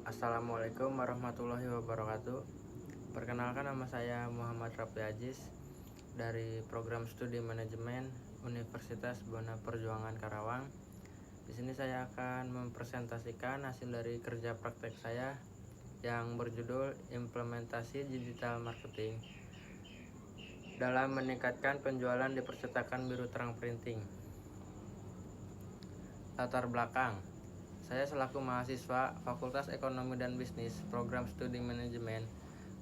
Assalamualaikum warahmatullahi wabarakatuh. Perkenalkan, nama saya Muhammad Rafi Aziz dari program studi manajemen Universitas Buana Perjuangan Karawang. Di sini saya akan mempresentasikan hasil dari kerja praktek saya yang berjudul Implementasi Digital Marketing dalam meningkatkan penjualan di percetakan biru terang printing. Latar belakang: saya selaku mahasiswa Fakultas Ekonomi dan Bisnis Program Studi Manajemen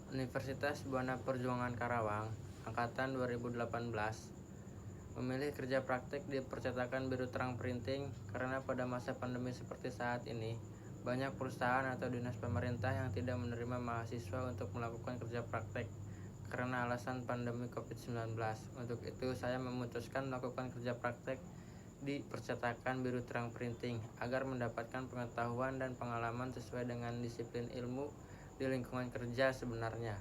Universitas Buana Perjuangan Karawang angkatan 2018 memilih kerja praktik di percetakan biru terang printing karena pada masa pandemi seperti saat ini banyak perusahaan atau dinas pemerintah yang tidak menerima mahasiswa untuk melakukan kerja praktek karena alasan pandemi COVID-19. Untuk itu saya memutuskan melakukan kerja praktek di percetakan biru terang printing agar mendapatkan pengetahuan dan pengalaman sesuai dengan disiplin ilmu di lingkungan kerja sebenarnya,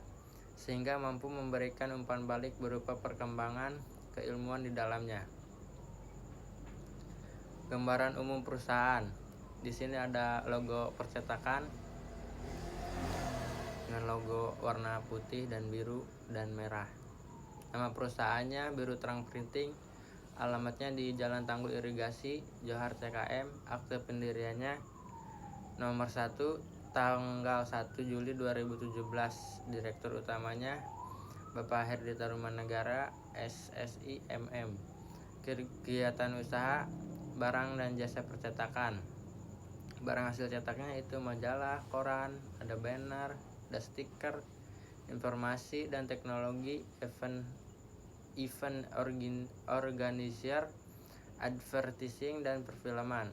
sehingga mampu memberikan umpan balik berupa perkembangan keilmuan di dalamnya. Gambaran umum perusahaan. Di sini ada logo percetakan dengan logo warna putih dan biru dan merah. Nama perusahaannya Biru Terang Printing. Alamatnya di Jalan Tanggul Irigasi, Johar CKM. Akte pendiriannya nomor 1 tanggal 1 Juli 2017. Direktur utamanya Bapak Herdi Tarumanegara, SSI MM. Kegiatan usaha barang dan jasa percetakan. Barang hasil cetaknya itu majalah, koran, ada banner, ada stiker, informasi dan teknologi, event organizer, advertising, dan perfilman.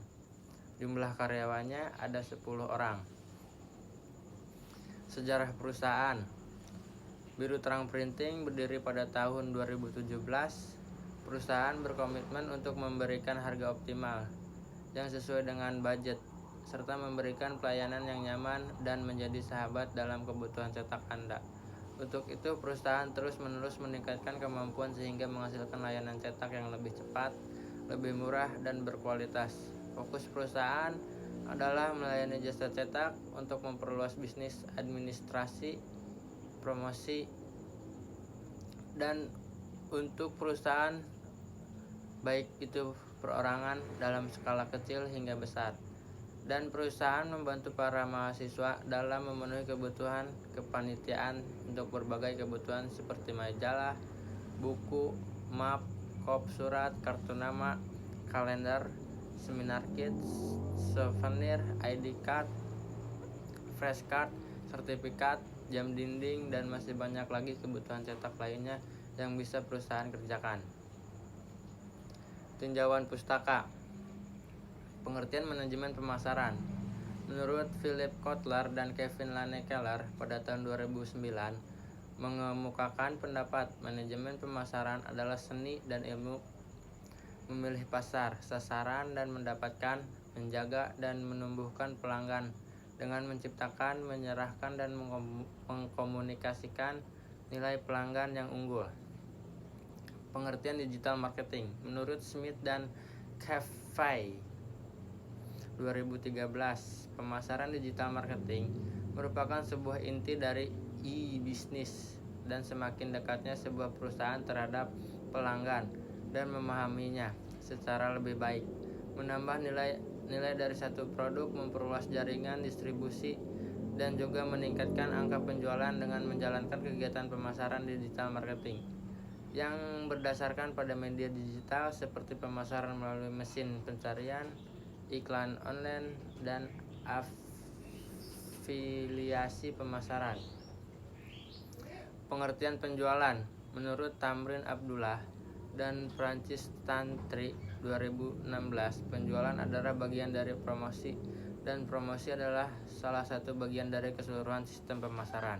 Jumlah karyawannya ada 10 orang. Sejarah perusahaan. Biru Terang Printing berdiri pada tahun 2017. Perusahaan berkomitmen untuk memberikan harga optimal yang sesuai dengan budget serta memberikan pelayanan yang nyaman dan menjadi sahabat dalam kebutuhan cetak Anda. Untuk itu, perusahaan terus-menerus meningkatkan kemampuan sehingga menghasilkan layanan cetak yang lebih cepat, lebih murah, dan berkualitas. Fokus perusahaan adalah melayani jasa cetak untuk memperluas bisnis, administrasi, promosi, dan untuk perusahaan baik itu perorangan dalam skala kecil hingga besar. Dan perusahaan membantu para mahasiswa dalam memenuhi kebutuhan kepanitiaan untuk berbagai kebutuhan seperti majalah, buku, map, kop surat, kartu nama, kalender, seminar kit, souvenir, ID card, fresh card, sertifikat, jam dinding, dan masih banyak lagi kebutuhan cetak lainnya yang bisa perusahaan kerjakan. Tinjauan pustaka. Pengertian manajemen pemasaran. Menurut Philip Kotler dan Kevin Lane Keller pada tahun 2009 mengemukakan pendapat manajemen pemasaran adalah seni dan ilmu memilih pasar, sasaran, dan mendapatkan, menjaga, dan menumbuhkan pelanggan dengan menciptakan, menyerahkan, dan mengkomunikasikan nilai pelanggan yang unggul. Pengertian digital marketing. Menurut Smith dan Caffey 2013, pemasaran digital marketing merupakan sebuah inti dari e-bisnis dan semakin dekatnya sebuah perusahaan terhadap pelanggan dan memahaminya secara lebih baik, menambah nilai dari satu produk, memperluas jaringan distribusi, dan juga meningkatkan angka penjualan dengan menjalankan kegiatan pemasaran digital marketing yang berdasarkan pada media digital seperti pemasaran melalui mesin pencarian, iklan online, dan afiliasi pemasaran. Pengertian penjualan. Menurut Tamrin Abdullah dan Francis Tantri 2016, penjualan adalah bagian dari promosi dan promosi adalah salah satu bagian dari keseluruhan sistem pemasaran.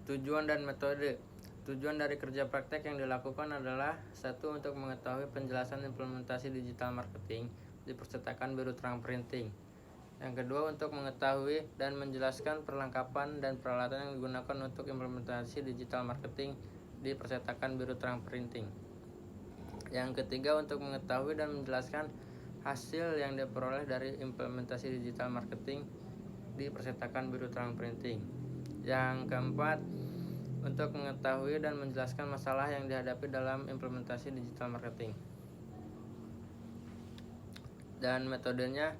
Tujuan dan metode. Tujuan dari kerja praktek yang dilakukan adalah: 1. Untuk mengetahui penjelasan implementasi digital marketing di percetakan biru terang printing. Yang kedua, untuk mengetahui dan menjelaskan perlengkapan dan peralatan yang digunakan untuk implementasi digital marketing di percetakan biru terang printing. Yang ketiga, untuk mengetahui dan menjelaskan hasil yang diperoleh dari implementasi digital marketing di percetakan biru terang printing. Yang keempat, untuk mengetahui dan menjelaskan masalah yang dihadapi dalam implementasi digital marketing. Dan metodenya,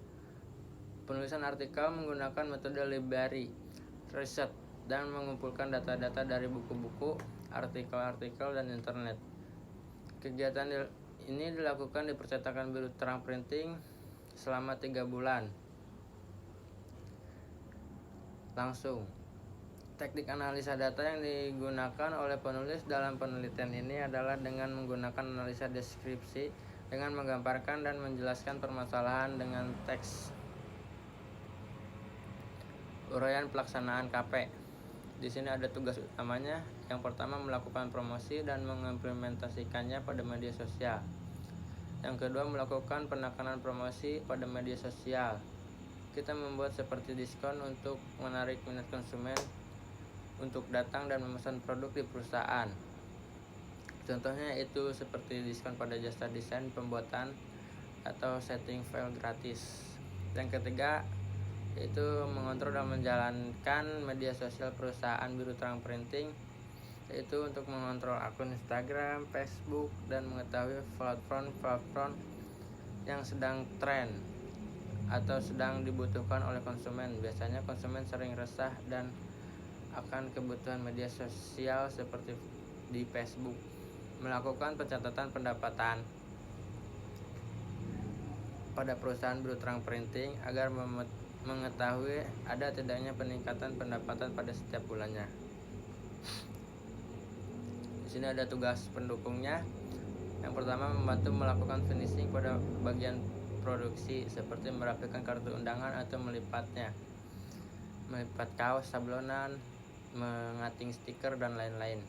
penulisan artikel menggunakan metode library research dan mengumpulkan data-data dari buku-buku, artikel-artikel, dan internet. Kegiatan ini dilakukan di percetakan biru terang printing selama 3 bulan. Langsung. Teknik analisa data yang digunakan oleh penulis dalam penelitian ini adalah dengan menggunakan analisa deskripsi dengan menggambarkan dan menjelaskan permasalahan dengan teks. Uraian pelaksanaan KP. Di sini ada tugas utamanya. Yang pertama, melakukan promosi dan mengimplementasikannya pada media sosial. Yang kedua, melakukan penekanan promosi pada media sosial. Kita membuat seperti diskon untuk menarik minat konsumen untuk datang dan memesan produk di perusahaan. Contohnya itu seperti diskon pada jasa desain pembuatan atau setting file gratis. Yang ketiga, yaitu mengontrol dan menjalankan media sosial perusahaan biru terang printing, yaitu untuk mengontrol akun Instagram, Facebook, dan mengetahui platform yang sedang tren atau sedang dibutuhkan oleh konsumen. Biasanya konsumen sering resah dan akan kebutuhan media sosial seperti di Facebook. Melakukan pencatatan pendapatan pada perusahaan biru terang printing agar mengetahui ada tidaknya peningkatan pendapatan pada setiap bulannya. Di sini ada tugas pendukungnya. Yang pertama, membantu melakukan finishing pada bagian produksi seperti merapikan kartu undangan atau melipatnya, melipat kaos sablonan, mengating stiker, dan lain-lain.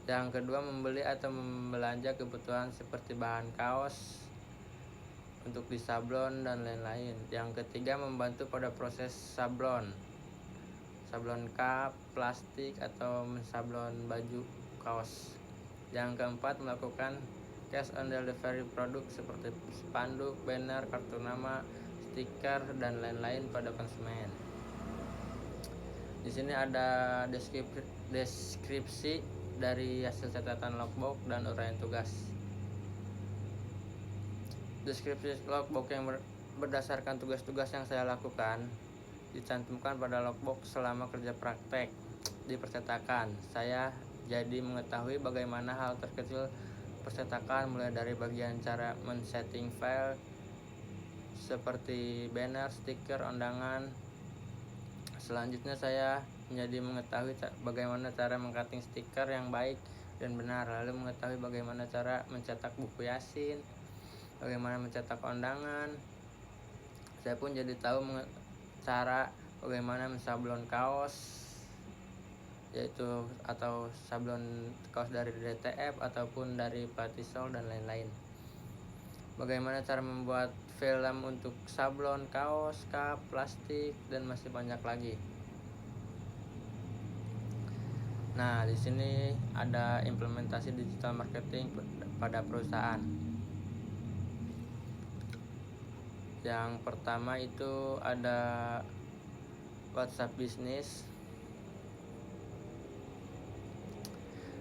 Yang kedua, membeli atau membelanja kebutuhan seperti bahan kaos untuk disablon dan lain-lain. Yang ketiga, membantu pada proses sablon cup, plastik, atau mensablon baju kaos. Yang keempat, melakukan cash on delivery produk seperti spanduk, banner, kartu nama, stiker, dan lain-lain pada konsumen. Di sini ada deskripsi dari hasil catatan logbook dan uraian tugas. Deskripsi logbook yang berdasarkan tugas-tugas yang saya lakukan dicantumkan pada logbook selama kerja praktek di percetakan. Saya jadi mengetahui bagaimana hal terkecil percetakan, mulai dari bagian cara men-setting file seperti banner, stiker, undangan. Selanjutnya saya menjadi mengetahui bagaimana cara mengcutting stiker yang baik dan benar, lalu mengetahui bagaimana cara mencetak buku Yasin, bagaimana mencetak undangan. Saya pun jadi tahu cara bagaimana mensablon kaos, yaitu atau sablon kaos dari DTF ataupun dari Platisol dan lain-lain. Bagaimana cara membuat film untuk sablon kaos, cup, plastik, dan masih banyak lagi. Nah, di sini ada implementasi digital marketing pada perusahaan. Yang pertama itu ada WhatsApp Business.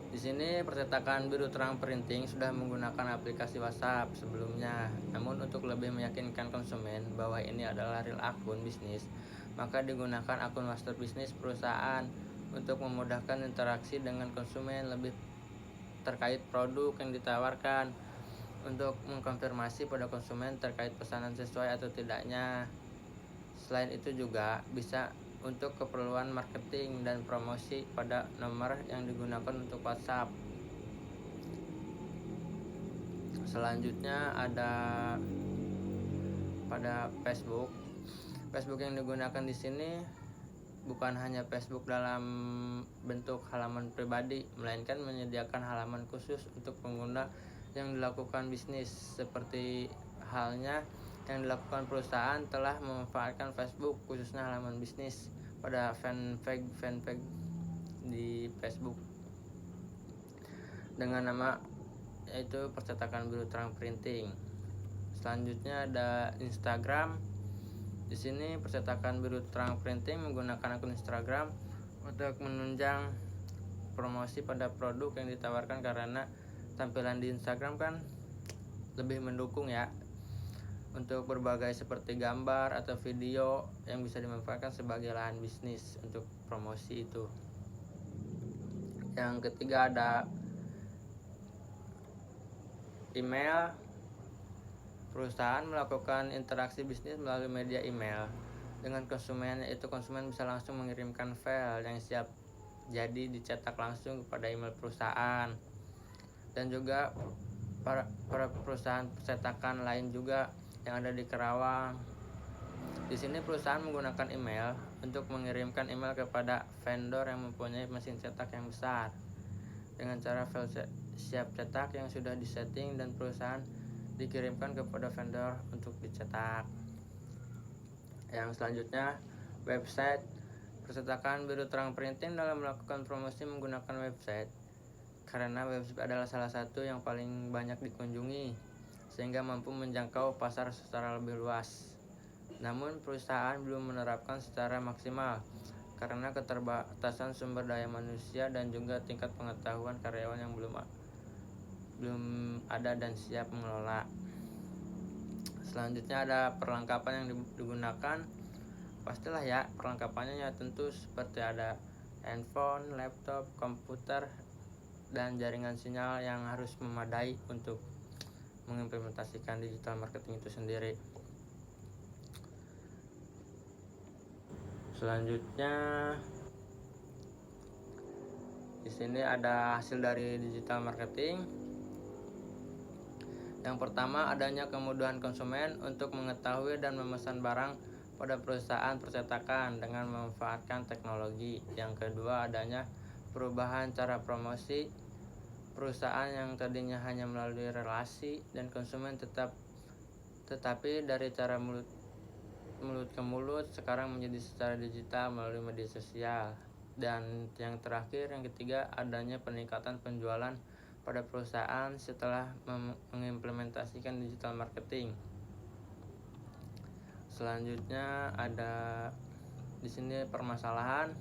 Di sini percetakan biru terang printing sudah menggunakan aplikasi WhatsApp sebelumnya. Namun untuk lebih meyakinkan konsumen bahwa ini adalah real akun bisnis, maka digunakan akun WhatsApp bisnis perusahaan untuk memudahkan interaksi dengan konsumen lebih terkait produk yang ditawarkan, untuk mengkonfirmasi pada konsumen terkait pesanan sesuai atau tidaknya. Selain itu juga bisa untuk keperluan marketing dan promosi pada nomor yang digunakan untuk WhatsApp. Selanjutnya ada pada Facebook. Facebook yang digunakan di sini bukan hanya Facebook dalam bentuk halaman pribadi, melainkan menyediakan halaman khusus untuk pengguna yang dilakukan bisnis. Seperti halnya yang dilakukan perusahaan telah memanfaatkan Facebook, khususnya halaman bisnis pada fanpage di Facebook dengan nama yaitu percetakan biru terang printing. Selanjutnya ada Instagram. Di sini percetakan biru terang printing menggunakan akun Instagram untuk menunjang promosi pada produk yang ditawarkan, karena tampilan di Instagram kan lebih mendukung ya untuk berbagai seperti gambar atau video yang bisa dimanfaatkan sebagai lahan bisnis untuk promosi itu. Yang ketiga ada email. Perusahaan melakukan interaksi bisnis melalui media email dengan konsumen, yaitu konsumen bisa langsung mengirimkan file yang siap jadi dicetak langsung kepada email perusahaan. Dan juga para perusahaan percetakan lain juga yang ada di Karawang. Di sini perusahaan menggunakan email untuk mengirimkan email kepada vendor yang mempunyai mesin cetak yang besar dengan cara file siap cetak yang sudah disetting, dan perusahaan dikirimkan kepada vendor untuk dicetak. Yang selanjutnya, website. Percetakan biru terang printing dalam melakukan promosi menggunakan website, karena website adalah salah satu yang paling banyak dikunjungi sehingga mampu menjangkau pasar secara lebih luas. Namun perusahaan belum menerapkan secara maksimal karena keterbatasan sumber daya manusia dan juga tingkat pengetahuan karyawan yang belum ada dan siap mengelola. Selanjutnya ada perlengkapan yang digunakan. Pastilah ya, perlengkapannya ya tentu seperti ada handphone, laptop, komputer, dan jaringan sinyal yang harus memadai untuk mengimplementasikan digital marketing itu sendiri. Selanjutnya di sini ada hasil dari digital marketing. Yang pertama, adanya kemudahan konsumen untuk mengetahui dan memesan barang pada perusahaan percetakan dengan memanfaatkan teknologi. Yang kedua, adanya perubahan cara promosi. Perusahaan yang tadinya hanya melalui relasi dan konsumen tetapi dari cara mulut ke mulut sekarang menjadi secara digital melalui media sosial. Dan yang terakhir, yang ketiga, adanya peningkatan penjualan pada perusahaan setelah mengimplementasikan digital marketing. Selanjutnya ada di sini permasalahan.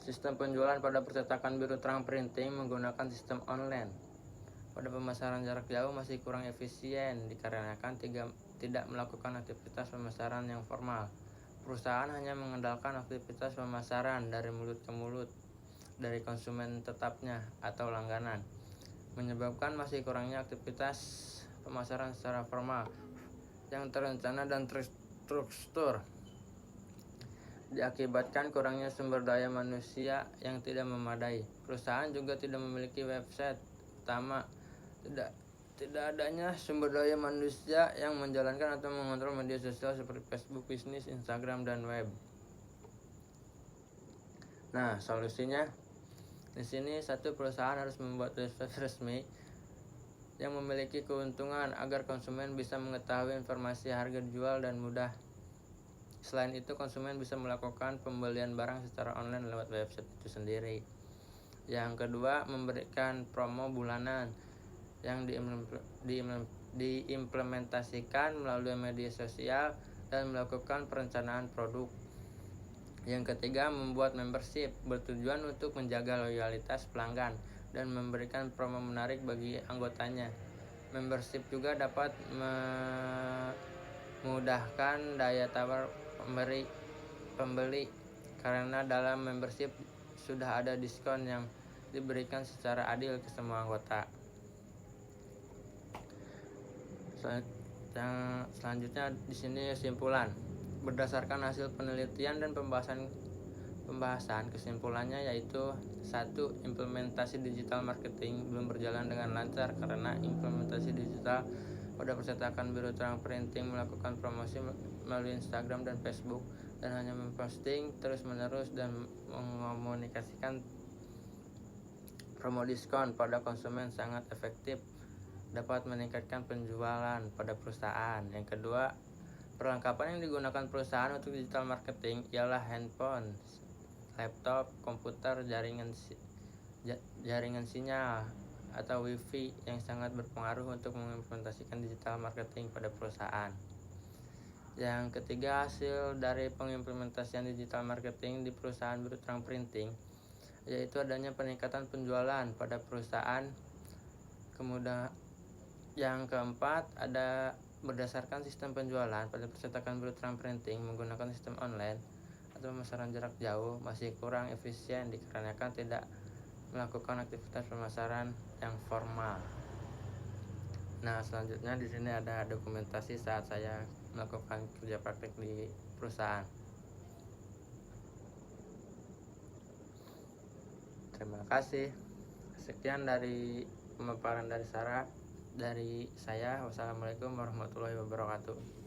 Sistem penjualan pada percetakan biru terang printing menggunakan sistem online pada pemasaran jarak jauh masih kurang efisien dikarenakan tidak melakukan aktivitas pemasaran yang formal. Perusahaan hanya mengandalkan aktivitas pemasaran dari mulut ke mulut dari konsumen tetapnya atau langganan, menyebabkan masih kurangnya aktivitas pemasaran secara formal yang terencana dan terstruktur. Diakibatkan kurangnya sumber daya manusia yang tidak memadai. Perusahaan juga tidak memiliki website utama. Tidak adanya sumber daya manusia yang menjalankan atau mengontrol media sosial seperti Facebook, bisnis, Instagram, dan web. Nah, solusinya di sini, satu, perusahaan harus membuat website resmi yang memiliki keuntungan agar konsumen bisa mengetahui informasi harga jual dan mudah. Selain itu, konsumen bisa melakukan pembelian barang secara online lewat website itu sendiri. Yang kedua, memberikan promo bulanan yang diimplementasikan melalui media sosial dan melakukan perencanaan produk. Yang ketiga, membuat membership bertujuan untuk menjaga loyalitas pelanggan dan memberikan promo menarik bagi anggotanya. Membership juga dapat memudahkan daya tawar pembeli karena dalam membership sudah ada diskon yang diberikan secara adil ke semua anggota. Selanjutnya di sini kesimpulan. Berdasarkan hasil penelitian dan pembahasan kesimpulannya yaitu 1. Implementasi digital marketing belum berjalan dengan lancar karena implementasi digital pada percetakan biru terang printing melakukan promosi melalui Instagram dan Facebook dan hanya memposting terus-menerus dan mengomunikasikan promo diskon pada konsumen sangat efektif dapat meningkatkan penjualan pada perusahaan. Yang kedua, perlengkapan yang digunakan perusahaan untuk digital marketing ialah handphone, laptop, komputer, jaringan sinyal, atau WiFi yang sangat berpengaruh untuk mengimplementasikan digital marketing pada perusahaan. Yang ketiga, hasil dari pengimplementasian digital marketing di perusahaan Biruterang Printing yaitu adanya peningkatan penjualan pada perusahaan. Kemudian yang keempat, ada berdasarkan sistem penjualan pada percetakan Biruterang Printing menggunakan sistem online atau pemasaran jarak jauh masih kurang efisien dikarenakan tidak melakukan aktivitas pemasaran yang formal. Nah, selanjutnya di sini ada dokumentasi saat saya melakukan kerja praktik di perusahaan. Terima kasih. Sekian dari pemaparan dari saya. Wassalamualaikum warahmatullahi wabarakatuh.